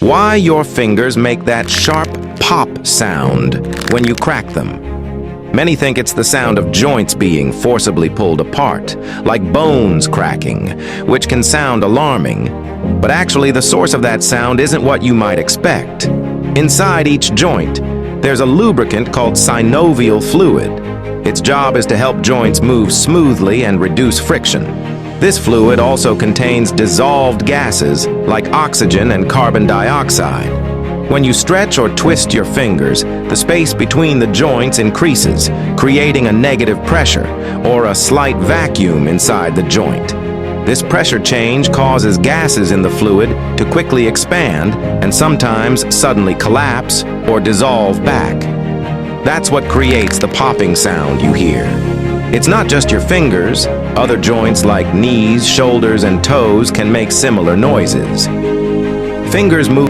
Why your fingers make that sharp pop sound when you crack them. Many think it's the sound of joints being forcibly pulled apart, like bones cracking, which can sound alarming. But actually, the source of that sound isn't what you might expect. Inside each joint, there's a lubricant called synovial fluid. Its job is to help joints move smoothly and reduce friction. This fluid also contains dissolved gases like oxygen and carbon dioxide. When you stretch or twist your fingers, the space between the joints increases, creating a negative pressure or a slight vacuum inside the joint. This pressure change causes gases in the fluid to quickly expand and sometimes suddenly collapse or dissolve back. That's what creates the popping sound you hear. It's not just your fingers. Other joints like knees, shoulders, and toes can make similar noises. Fingers move